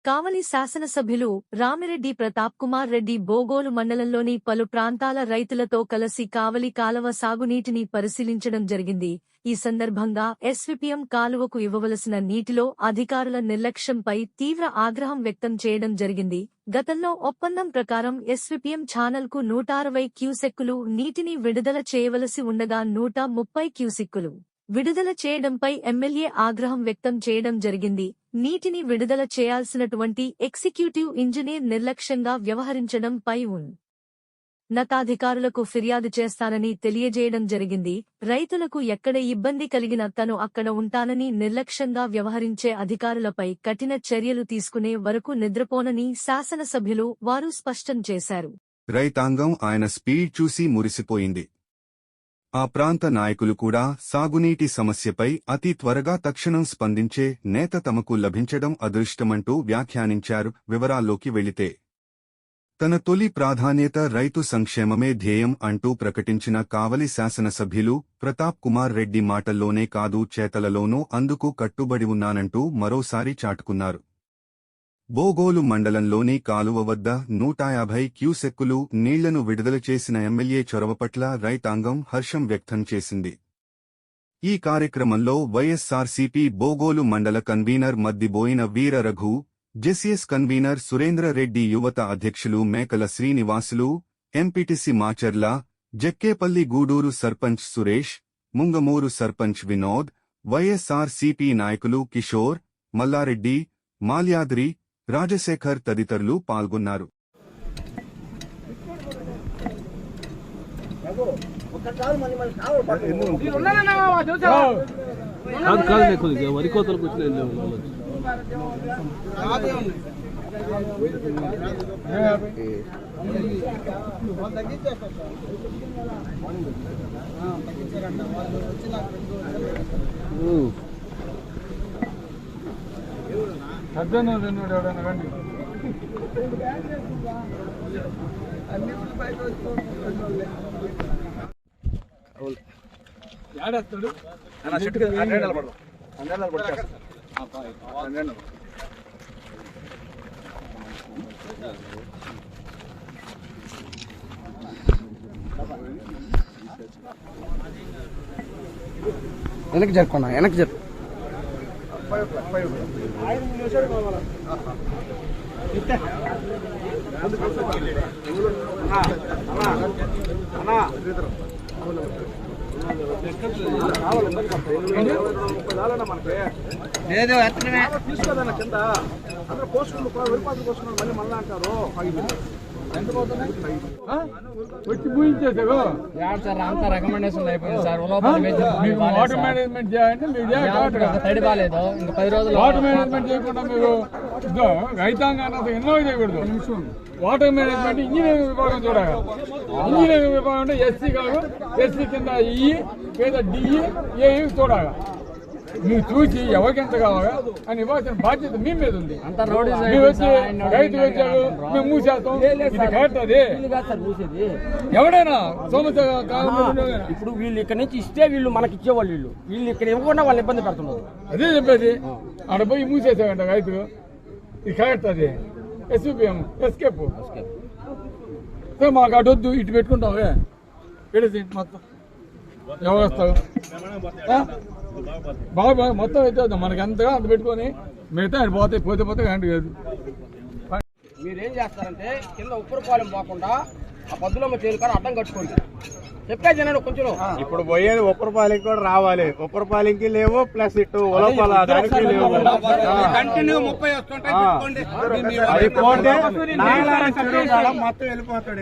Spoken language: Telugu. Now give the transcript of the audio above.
కావలి శాసనసభ్యులు రామిరెడ్డి ప్రతాప్ కుమార్ రెడ్డి బోగోలు మండలంలోని పలు ప్రాంతాల రైతులతో కలిసి కావలి కాలవ సాగునీటిని పరిశీలించడం జరిగింది. ఈ సందర్భంగా ఎస్విపిఎం కాలువకు ఇవ్వవలసిన నీటిలో అధికారుల నిర్లక్ష్యంపై తీవ్ర ఆగ్రహం వ్యక్తం చేయడం జరిగింది. గతంలో ఒప్పందం ప్రకారం ఎస్విపిఎం ఛానల్కు 160 క్యూసెక్కులు నీటిని విడుదల చేయవలసి ఉండగా 130 క్యూసెక్కులు విడుదల చేయడంపై ఎమ్మెల్యే ఆగ్రహం వ్యక్తం చేయడం జరిగింది. నీటిని విడుదల చేయాల్సినటువంటి ఎగ్జిక్యూటివ్ ఇంజనీర్ నిర్లక్ష్యంగా వ్యవహరించడంపై ఉన్నతాధికారులకు ఫిర్యాదు చేస్తానని తెలియజేయడం జరిగింది. రైతులకు ఎక్కడ ఇబ్బంది కలిగినా తను అక్కడ ఉంటానని నిర్లక్ష్యంగా వ్యవహరించే అధికారులపై కఠిన చర్యలు తీసుకునే వరకు నిద్రపోనని శాసనసభ్యులు వారు స్పష్టం చేశారు. రైతాంగం ఆయన స్పీడ్ చూసి మురిసిపోయింది. ఆ ప్రాంత నాయకులు కూడా సాగునీటి సమస్యపై అతి త్వరగా తక్షణం స్పందించే నేత తమకు లభించడం అదృష్టమంటూ వ్యాఖ్యానించారు. వివరాల్లోకి వెళితే తన తొలి ప్రాధాన్యత రైతు సంక్షేమమే ధ్యేయం అంటూ ప్రకటించిన కావలి శాసనసభ్యులు ప్రతాప్ కుమార్ రెడ్డి మాటల్లోనే కాదు చేతలలోనూ అందుకు కట్టుబడి ఉన్నానంటూ మరోసారి చాటుకున్నారు. బోగోలు మండలంలోని కాలువ వద్ద 150 క్యూసెక్కులు నీళ్లను విడుదల చేసిన ఎమ్మెల్యే చొరవ పట్ల రైతాంగం హర్షం వ్యక్తం చేసింది. ఈ కార్యక్రమంలో వైఎస్సార్సీపీ బోగోలు మండల కన్వీనర్ మద్దిబోయిన వీర రఘు, జెసిఎస్ కన్వీనర్ సురేంద్ర రెడ్డి, యువత అధ్యక్షులు మేకల శ్రీనివాసులు, ఎంపీటీసీ మాచర్ల, జక్కేపల్లి గూడూరు సర్పంచ్ సురేష్, ముంగమూరు సర్పంచ్ వినోద్, వైఎస్సార్సీపీ నాయకులు కిషోర్, మల్లారెడ్డి, మాల్యాద్రి, రాజశేఖర్ తదితరులు పాల్గొన్నారు. వెనక్కి జరుపుకున్నా వెనక్కి జరుపు లేదు తీసుకోదన్న కింద అందరూ పోస్టులు విరిపాట్లు పోసుకున్నారు. మళ్ళీ మళ్ళీ అంటారు వచ్చి పూజించేసారు అంతా రికమెండేషన్ అయిపోయింది సార్. వాటర్ మేనేజ్మెంట్ చేయాలంటే మీరు తడి బాగాలేదు. ఇంకా 10 రోజులు వాటర్ మేనేజ్మెంట్ చేయకుండా మీరు రైతాంగాన్ని ఎన్నో చేయకూడదు. వాటర్ మేనేజ్మెంట్ ఇంజనీరింగ్ విభాగం చూడాలి. ఇంజనీరింగ్ విభాగం అంటే ఎస్సీ కాదు, ఎస్సీ కింద ఈ లేదా డిఈ ఏ చూడాలి. మీరు చూసి ఎవరికి ఎంత కావాలా అని ఇవ్వాల్సిన బాధ్యత మీ మీద ఉంది. మీరు వచ్చి రైతు వచ్చారు మేము మూసేస్తాం, ఇది కరెక్ట్. అది ఎవడైనా సమస్య ఇప్పుడు వీళ్ళు ఇక్కడ నుంచి ఇస్తే వీళ్ళు మనకి ఇచ్చేవాళ్ళు, వీళ్ళు ఇక్కడ ఇవ్వకుండా వాళ్ళు ఇబ్బంది పెడుతున్నారు. అదే చెప్పేది. ఆడ పోయి మూసేసాడంట రైతు, ఇది కరెక్ట్. అది ఎస్యూపీఎం ఎస్కేప్. మాకు అటు వద్దు, ఇటు పెట్టుకుంటావే పెడితే మొత్తం ఎవరు వస్తారు బాగా మొత్తం అయితే మనకి ఎంతగా అంత పెట్టుకొని మిగతా ఆయన పోతే పోతే హ్యాండ్ కాదు. మీరేం చేస్తారంటే కింద ఉప్పరపాలెం పోకుండా ఆ పద్దులమ్మ తేలికాడ అడ్డం కట్టుకోండి. చెప్పే జనాలు కొంచెం ఇప్పుడు పోయేది ఉప్పరపాలెంకి కూడా రావాలి. ఉప్పరపాలెంకి లేవు, ప్లస్ ఇటు ఉలపాల దానికి లేవు. అది పోతే మొత్తం వెళ్ళిపోతాడు.